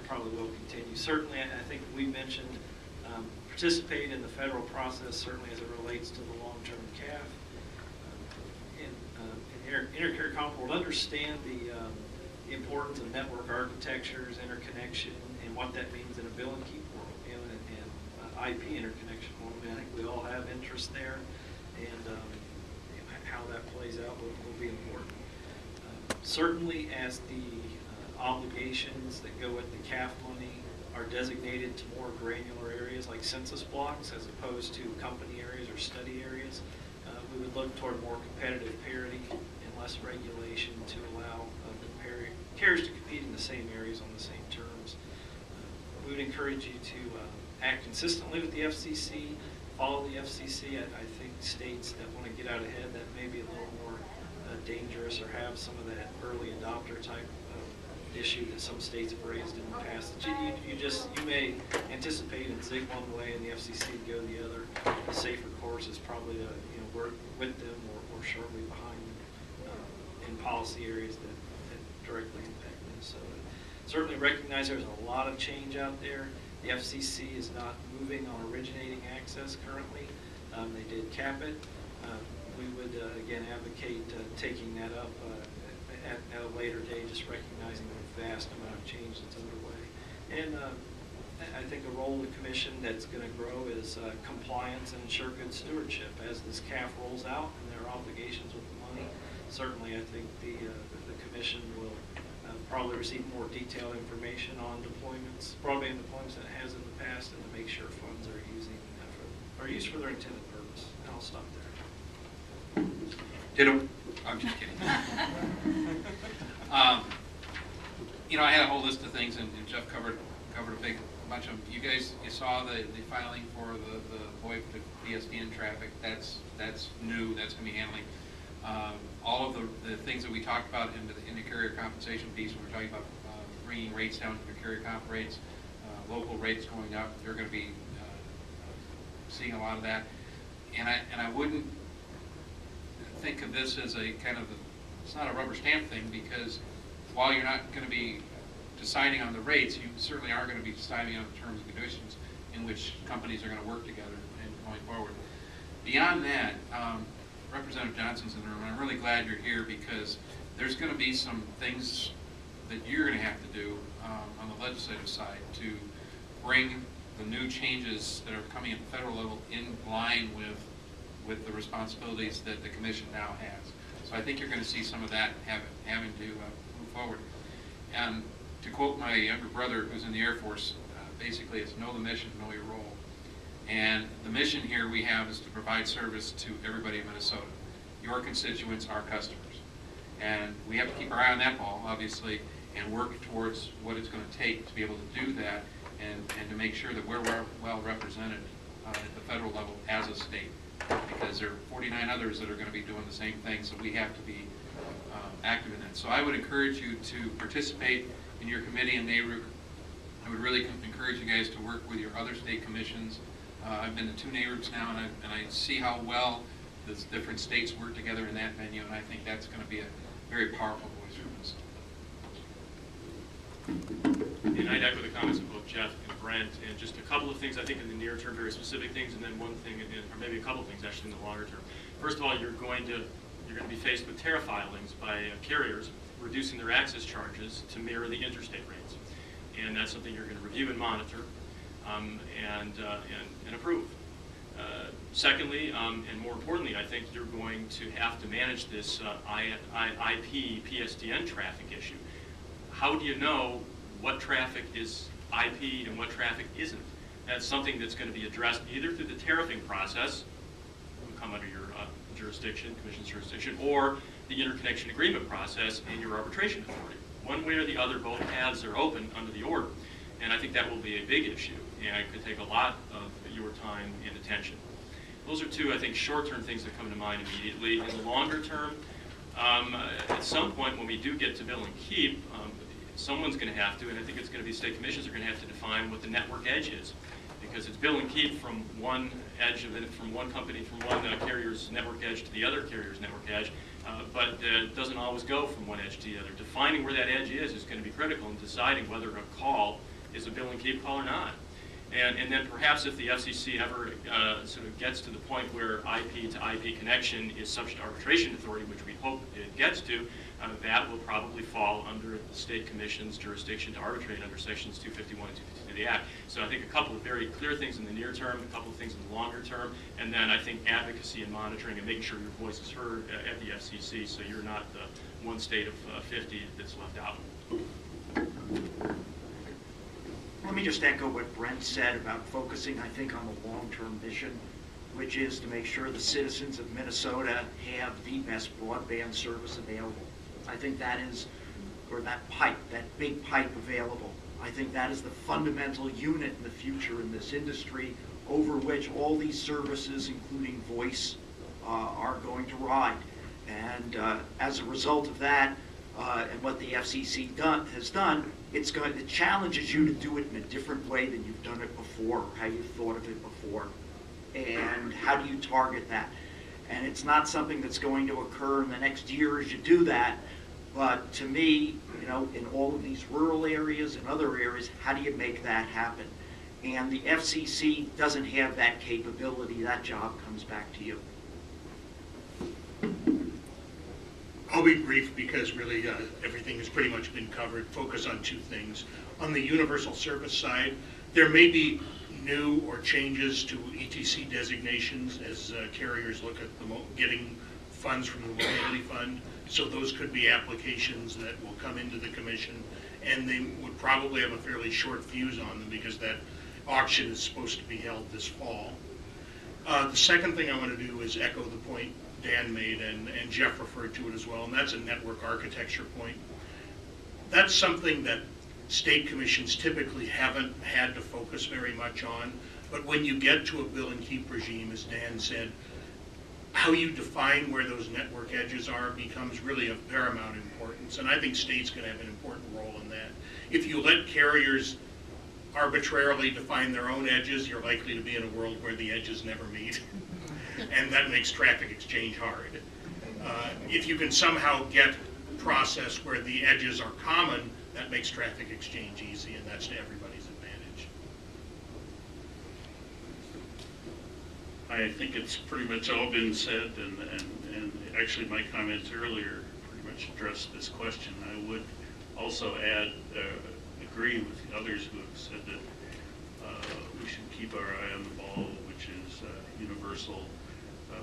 that probably will continue. Certainly, I think we mentioned participate in the federal process, certainly as it relates to the long-term CAF. In intercarrier comp world, understand the importance of network architectures, interconnection, and what that means in a bill and keep world, and IP interconnection world. I mean, I think we all have interest there, and how that plays out will be important. Certainly, as the obligations that go with the CAF money are designated to more granular areas like census blocks as opposed to company areas or study areas, we would look toward more competitive parity and less regulation to allow the carriers to compete in the same areas on the same terms. We would encourage you to act consistently with the FCC, follow the FCC. I think states that want to get out ahead, that may be a little more dangerous or have some of that early adopter type issue that some states have raised in the past. You may anticipate and zig one way and the FCC go the other. The safer course is probably to work with them or shortly behind them in policy areas that directly impact Minnesota. Certainly recognize there's a lot of change out there. The FCC is not moving on originating access currently. They did cap it. We would again advocate taking that up at a later date, just recognizing the vast amount of change that's underway. And I think a role of the commission that's going to grow is compliance and ensure good stewardship as this CAF rolls out and their obligations with the money. Certainly, I think the commission will probably receive more detailed information on deployments, broadband deployments than it has in the past, and to make sure funds are used for their intended purpose. And I'll stop there. Ditto. I'm just kidding. I had a whole list of things, and Jeff covered a bunch of them. You saw the filing for the VoIP to PSTN traffic. That's new. That's going to be handling all of the things that we talked about into the intercarrier compensation piece. We're talking about bringing rates down to intercarrier comp rates, local rates going up. They're going to be seeing a lot of that, and I wouldn't think of this as a kind of it's not a rubber stamp thing, because while you're not going to be deciding on the rates, you certainly are going to be deciding on the terms and conditions in which companies are going to work together and going forward. Beyond that, Representative Johnson's in the room, and I'm really glad you're here, because there's going to be some things that you're going to have to do on the legislative side to bring the new changes that are coming at the federal level in line with the responsibilities that the commission now has. So I think you're going to see some of that having to move forward. And to quote my younger brother who's in the Air Force, basically it's know the mission, know your role. And the mission here we have is to provide service to everybody in Minnesota. Your constituents, our customers. And we have to keep our eye on that ball, obviously, and work towards what it's going to take to be able to do that, and to make sure that we're well represented at the federal level as a state. Because there are 49 others that are going to be doing the same thing, so we have to be active in that. So I would encourage you to participate in your committee in NARUC. I would really encourage you guys to work with your other state commissions. I've been to 2 NARUCs now, and I see how well the different states work together in that venue, and I think that's going to be a very powerful voice for us. And I'd echo the comments of both Jeff and Brent, and just a couple of things I think in the near term, very specific things, and then one thing, or maybe a couple of things actually in the longer term. First of all, you're going to be faced with tariff filings by carriers reducing their access charges to mirror the interstate rates, and that's something you're going to review and monitor and approve. Secondly, and more importantly, I think you're going to have to manage this IP PSTN traffic issue. How do you know what traffic is IP and what traffic isn't? That's something that's going to be addressed either through the tariffing process, will come under your jurisdiction, commission's jurisdiction, or the interconnection agreement process and your arbitration authority. One way or the other, both paths are open under the order, and I think that will be a big issue, and it could take a lot of your time and attention. Those are two, I think, short-term things that come to mind immediately. In the longer term, at some point when we do get to bill and keep, someone's going to have to, and I think it's going to be state commissions are going to have to define what the network edge is, because it's bill and keep from one edge of it, from one company, from one carrier's network edge to the other carrier's network edge, but it doesn't always go from one edge to the other. Defining where that edge is going to be critical in deciding whether a call is a bill and keep call or not? And then perhaps if the FCC ever sort of gets to the point where IP to IP connection is subject to arbitration authority, which we hope it gets to, that will probably fall under the State Commission's jurisdiction to arbitrate under Sections 251 and 252 of the Act. So I think a couple of very clear things in the near term, a couple of things in the longer term, and then I think advocacy and monitoring and making sure your voice is heard at the FCC so you're not the one state of 50 that's left out. Let me just echo what Brent said about focusing, I think, on the long-term mission, which is to make sure the citizens of Minnesota have the best broadband service available. I think that is, or that pipe, that big pipe available. I think that is the fundamental unit in the future in this industry over which all these services, including voice, are going to ride. And as a result of that, and what the FCC has done, it challenges you to do it in a different way than you've done it before, or how you've thought of it before. And how do you target that? And it's not something that's going to occur in the next year as you do that, but to me, you know, in all of these rural areas and other areas, how do you make that happen? And the FCC doesn't have that capability. That job comes back to you. I'll be brief because really everything has pretty much been covered. Focus on two things. On the universal service side, there may be new or changes to ETC designations as carriers look at getting funds from the mobility fund. So those could be applications that will come into the commission, and they would probably have a fairly short fuse on them because that auction is supposed to be held this fall. The second thing I want to do is echo the point Dan made, and Jeff referred to it as well, and that's a network architecture point. That's something that state commissions typically haven't had to focus very much on, but when you get to a bill and keep regime, as Dan said, how you define where those network edges are becomes really of paramount importance, and I think states can have an important role in that. If you let carriers arbitrarily define their own edges, you're likely to be in a world where the edges never meet. And that makes traffic exchange hard. If you can somehow get a process where the edges are common, that makes traffic exchange easy, and that's to everybody's advantage. I think it's pretty much all been said, and actually my comments earlier pretty much addressed this question. I would also add, agree with the others who have said that we should keep our eye on the ball, which is universal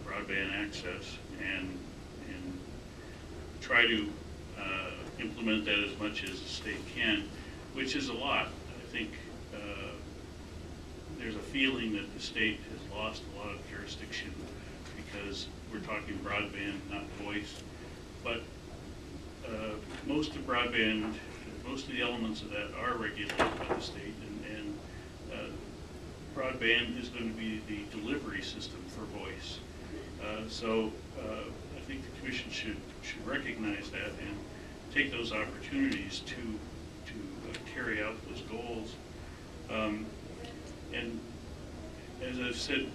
broadband access, and try to implement that as much as the state can, which is a lot. I think there's a feeling that the state has lost a lot of jurisdiction because we're talking broadband, not voice. But most of broadband, most of the elements of that are regulated by the state, and broadband is going to be the delivery system for voice. So I think the commission should recognize that and take those opportunities to carry out those goals. And as I've said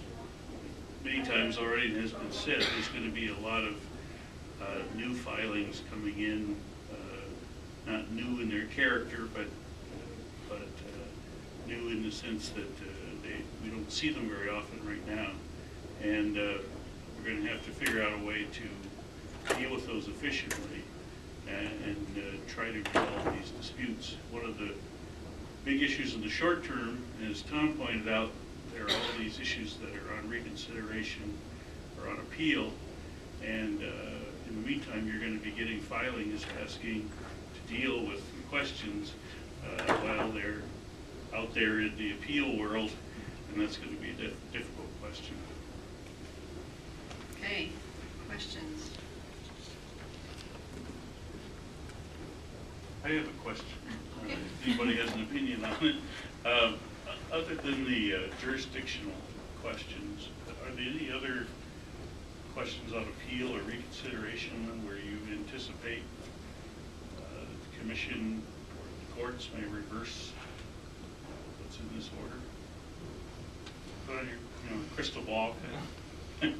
many times already, and has been said, there's going to be a lot of new filings coming in, not new in their character, but new in the sense that we don't see them very often right now. And we're going to have to figure out a way to deal with those efficiently and try to resolve these disputes. One of the big issues in the short term, as Tom pointed out, there are all these issues that are on reconsideration or on appeal, and in the meantime you're going to be getting filings asking to deal with questions while they're out there in the appeal world, and that's going to be a difficult question. Okay, questions? I have a question. If anybody has an opinion on it. Other than the jurisdictional questions, are there any other questions on appeal or reconsideration where you anticipate the commission or the courts may reverse what's in this order? Put on your crystal ball. Good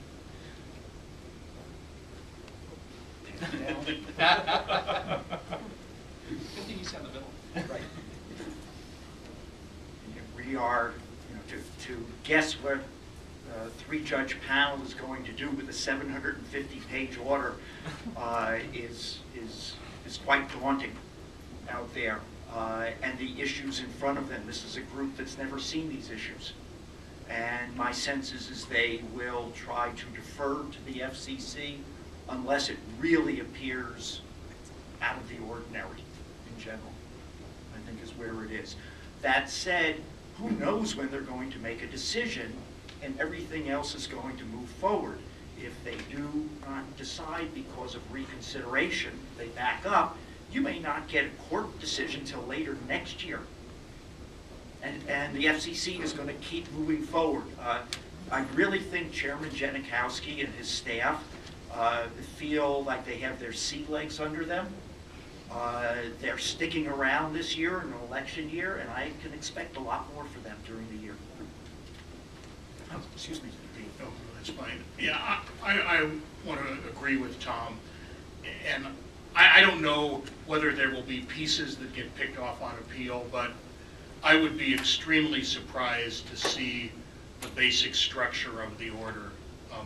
thing you said in the middle. Right. we are, to guess what a three-judge panel is going to do with a 750-page order is quite daunting out there. And the issues in front of them. This is a group that's never seen these issues. And my sense is they will try to defer to the FCC unless it really appears out of the ordinary in general, I think is where it is. That said, who knows when they're going to make a decision and everything else is going to move forward. If they do not decide because of reconsideration, they back up, you may not get a court decision till later next year. And the FCC is going to keep moving forward. I really think Chairman Janikowski and his staff feel like they have their sea legs under them. They're sticking around this year, an election year, and I can expect a lot more for them during the year. Oh, excuse me, Dean. No, that's fine. Yeah, I want to agree with Tom. And I don't know whether there will be pieces that get picked off on appeal, but I would be extremely surprised to see the basic structure of the order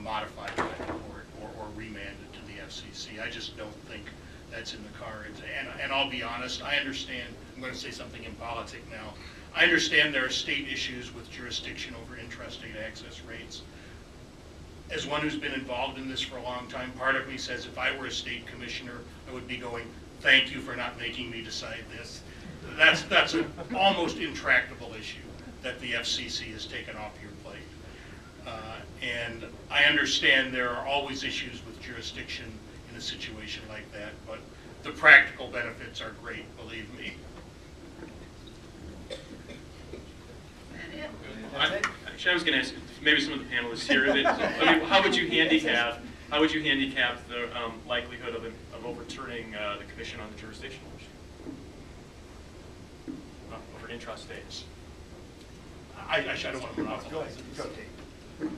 modified by the court or remanded to the FCC. I just don't think that's in the cards. And I'll be honest, I understand, I'm going to say something impolitic now, I understand there are state issues with jurisdiction over intrastate access rates. As one who's been involved in this for a long time, part of me says if I were a state commissioner, I would be going, thank you for not making me decide this. That's an almost intractable issue that the FCC has taken off your plate. And I understand there are always issues with jurisdiction in a situation like that, but the practical benefits are great, believe me. Actually, I was going to ask maybe some of the panelists here. I mean, how would you handicap the likelihood of overturning the commission on the jurisdictional issue over intrastates? I don't want to monopolize it.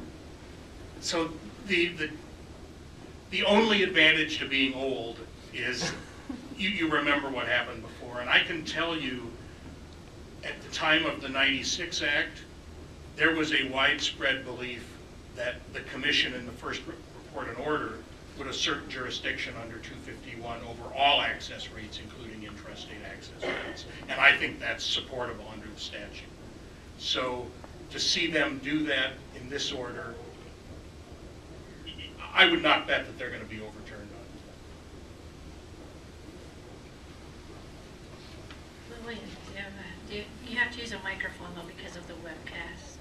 So the only advantage to being old is you remember what happened before. And I can tell you, at the time of the '96 Act, there was a widespread belief that the commission in the first report and order would assert jurisdiction under 251 over all access rates, including intrastate access rates. And I think that's supportable under the statute. So to see them do that in this order, I would not bet that they're going to be overturned on Lillian, you have to use a microphone though because of the webcast.